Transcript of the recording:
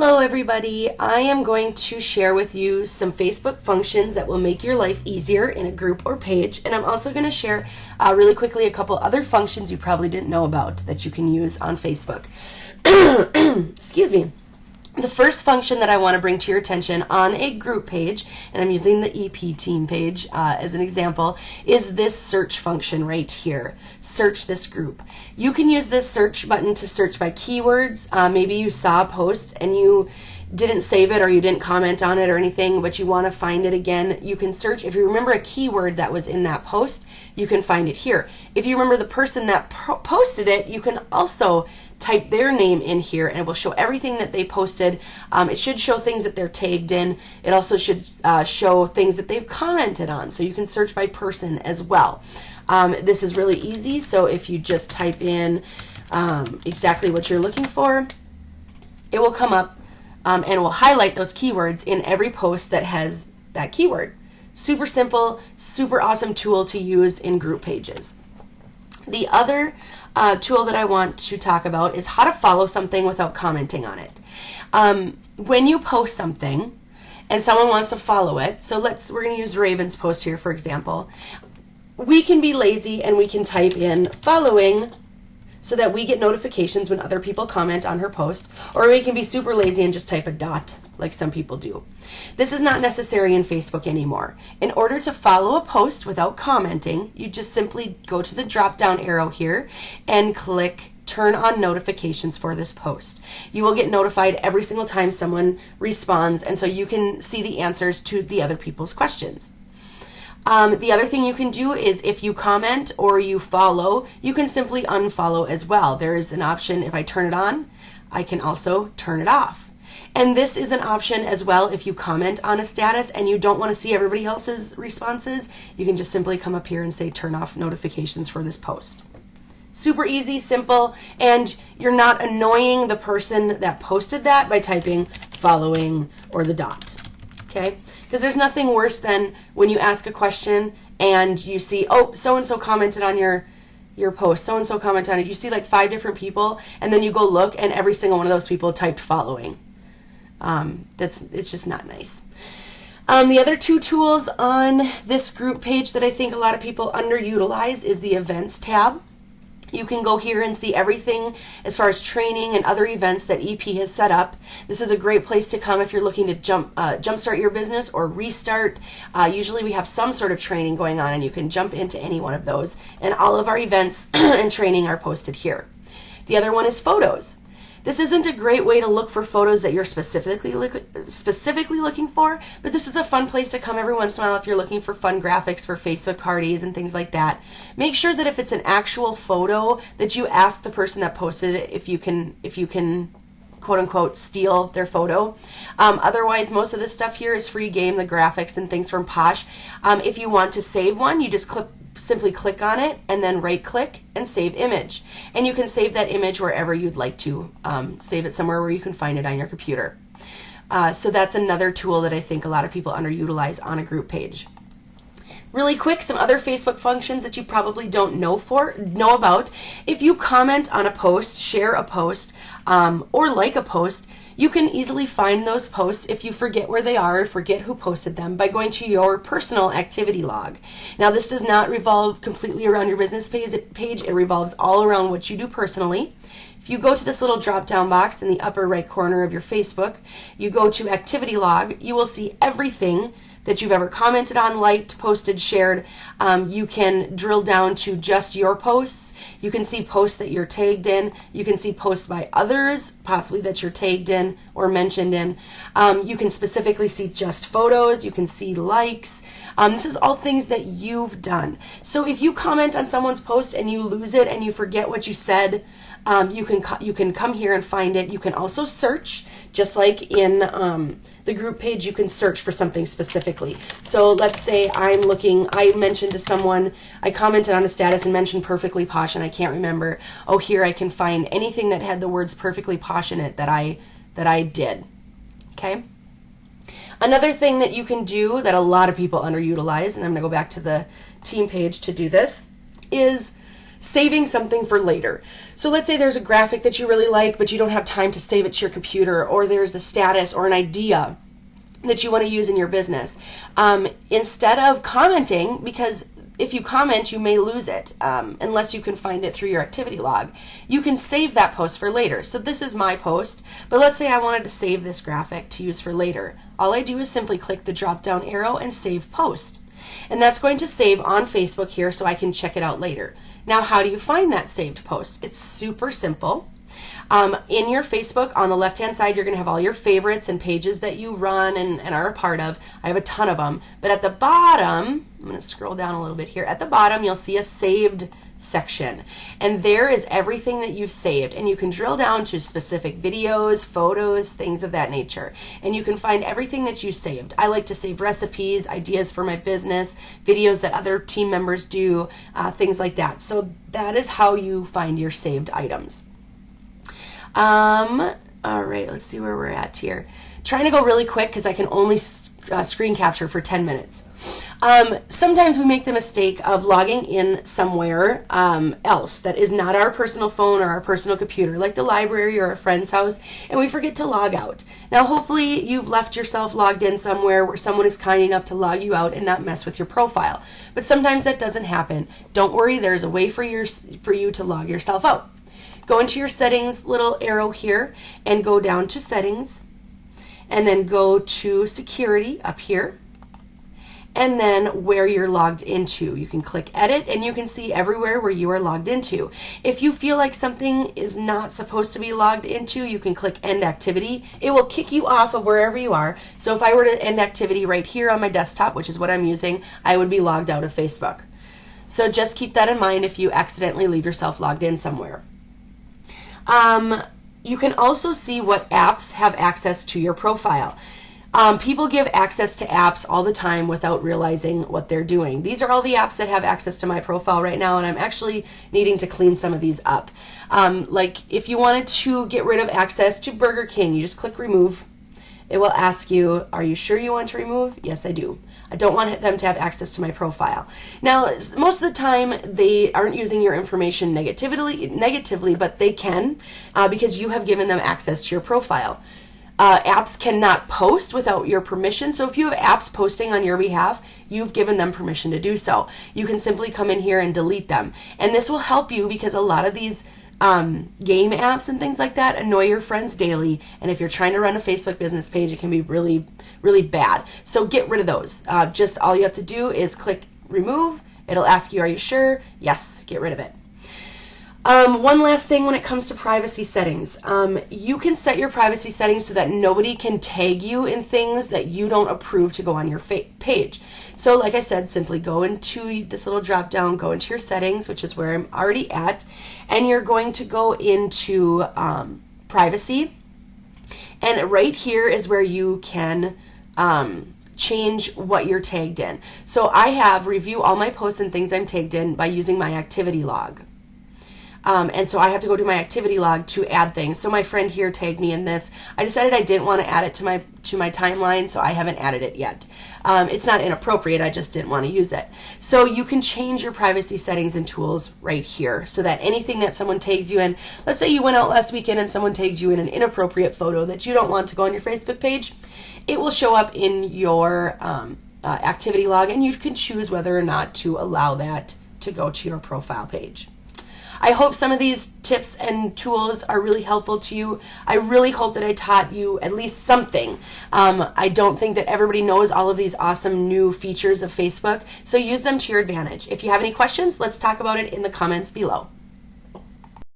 Hello everybody, I am going to share with you some Facebook functions that will make your life easier in a group or page, and I'm also going to share really quickly a couple other functions you probably didn't know about that you can use on Facebook. Excuse me. The first function that I want to bring to your attention on a group page, and I'm using the EP team page as an example, is this search function right here. Search this group. You can use this search button to search by keywords. Maybe you saw a post and you didn't save it or you didn't comment on it or anything, but you want to find it again. You can search. If you remember a keyword that was in that post, you can find it here. If you remember the person that posted it, you can also type their name in here and it will show everything that they posted. It should show things that they're tagged in. It also should show things that they've commented on, so you can search by person as well. This is really easy, so if you just type in exactly what you're looking for, it will come up and it will highlight those keywords in every post that has that keyword. Super simple, super awesome tool to use in group pages. The other tool that I want to talk about is how to follow something without commenting on it. When you post something and someone wants to follow it, so we're going to use Raven's post here for example. We can be lazy and we can type in following so that we get notifications when other people comment on her post, or we can be super lazy and just type a dot like some people do. This is not necessary in Facebook anymore. In order to follow a post without commenting, you just simply go to the drop down arrow here and click turn on notifications for this post. You will get notified every single time someone responds, and so you can see the answers to the other people's questions. The other thing you can do is if you comment or you follow, you can simply unfollow as well. There is an option, if I turn it on, I can also turn it off. And this is an option as well if you comment on a status and you don't want to see everybody else's responses. You can just simply come up here and say turn off notifications for this post. Super easy, simple, and you're not annoying the person that posted that by typing following or the dot. Okay? Because there's nothing worse than when you ask a question and you see, oh, so-and-so commented on your post, so-and-so commented on it. You see like 5 different people, and then you go look, and every single one of those people typed following. It's just not nice. The other 2 tools on this group page that I think a lot of people underutilize is the Events tab. You can go here and see everything as far as training and other events that EP has set up. This is a great place to come if you're looking to jumpstart your business or restart. Usually we have some sort of training going on and you can jump into any one of those. And all of our events and training are posted here. The other one is photos. This isn't a great way to look for photos that you're specifically looking for, but this is a fun place to come every once in a while if you're looking for fun graphics for Facebook parties and things like that. Make sure that if it's an actual photo that you ask the person that posted it if you can quote unquote steal their photo. Otherwise, most of this stuff here is free game, the graphics and things from Posh. If you want to save one, you just simply click on it and then right click and save image, and you can save that image wherever you'd like to. Save it somewhere where you can find it on your computer. So that's another tool that I think a lot of people underutilize on a group page. Really quick, some other Facebook functions that you probably don't know about. If you comment on a post, share a post, or like a post, you can easily find those posts if you forget where they are or forget who posted them by going to your personal activity log. Now, this does not revolve completely around your business page. It revolves all around what you do personally. If you go to this little drop-down box in the upper right corner of your Facebook, you go to activity log, you will see everything that you've ever commented on, liked, posted, shared. You can drill down to just your posts. You can see posts that you're tagged in. You can see posts by others, possibly that you're tagged in or mentioned in. You can specifically see just photos. You can see likes. This is all things that you've done. So if you comment on someone's post and you lose it and you forget what you said, you can come here and find it. You can also search, just like in the group page. You can search for something specifically. So let's say I mentioned to someone, I commented on a status and mentioned Perfectly Posh, and I can't remember. Oh, here I can find anything that had the words Perfectly Posh in it that I did. Okay. Another thing that you can do that a lot of people underutilize, and I'm going to go back to the team page to do this, is saving something for later. So let's say there's a graphic that you really like, but you don't have time to save it to your computer, or there's the status or an idea that you want to use in your business. Instead of commenting, because if you comment, you may lose it unless you can find it through your activity log. You can save that post for later. So this is my post, but let's say I wanted to save this graphic to use for later. All I do is simply click the drop down arrow and save post. And that's going to save on Facebook here so I can check it out later. Now, how do you find that saved post? It's super simple. In your Facebook, on the left-hand side, you're going to have all your favorites and pages that you run and are a part of. I have a ton of them. But at the bottom, I'm going to scroll down a little bit here. At the bottom, you'll see a saved section. And there is everything that you've saved. And you can drill down to specific videos, photos, things of that nature. And you can find everything that you saved. I like to save recipes, ideas for my business, videos that other team members do, things like that. So that is how you find your saved items. All right, let's see where we're at here. Trying to go really quick because I can only screen capture for 10 minutes. Sometimes we make the mistake of logging in somewhere else that is not our personal phone or our personal computer, like the library or a friend's house, and we forget to log out. Now, hopefully you've left yourself logged in somewhere where someone is kind enough to log you out and not mess with your profile. But sometimes that doesn't happen. Don't worry, there's a way for you to log yourself out. Go into your settings little arrow here and go down to settings, and then go to security up here, and then where you're logged into. You can click edit and you can see everywhere where you are logged into. If you feel like something is not supposed to be logged into, you can click end activity. It will kick you off of wherever you are. So if I were to end activity right here on my desktop, which is what I'm using, I would be logged out of Facebook. So just keep that in mind if you accidentally leave yourself logged in somewhere. You can also see what apps have access to your profile. People give access to apps all the time without realizing what they're doing. These are all the apps that have access to my profile right now, and I'm actually needing to clean some of these up. Like if you wanted to get rid of access to Burger King, you just click remove. It will ask you, are you sure you want to remove? Yes, I do. I don't want them to have access to my profile. Now, most of the time, they aren't using your information negatively, but they can because you have given them access to your profile. Apps cannot post without your permission, so if you have apps posting on your behalf, you've given them permission to do so. You can simply come in here and delete them. And this will help you because a lot of these game apps and things like that annoy your friends daily, and if you're trying to run a Facebook business page, it can be really, really bad. So get rid of those. Just all you have to do is click remove. It'll ask you, are you sure? Yes, get rid of it. One last thing when it comes to privacy settings. You can set your privacy settings so that nobody can tag you in things that you don't approve to go on your page. So like I said, simply go into this little drop down, go into your settings, which is where I'm already at, and you're going to go into privacy. And right here is where you can change what you're tagged in. So I have review all my posts and things I'm tagged in by using my activity log. And so I have to go to my activity log to add things. So my friend here tagged me in this. I decided I didn't want to add it to my timeline, so I haven't added it yet. It's not inappropriate, I just didn't want to use it. So you can change your privacy settings and tools right here so that anything that someone tags you in, let's say you went out last weekend and someone tags you in an inappropriate photo that you don't want to go on your Facebook page, it will show up in your activity log, and you can choose whether or not to allow that to go to your profile page. I hope some of these tips and tools are really helpful to you. I really hope that I taught you at least something. I don't think that everybody knows all of these awesome new features of Facebook, so use them to your advantage. If you have any questions, let's talk about it in the comments below.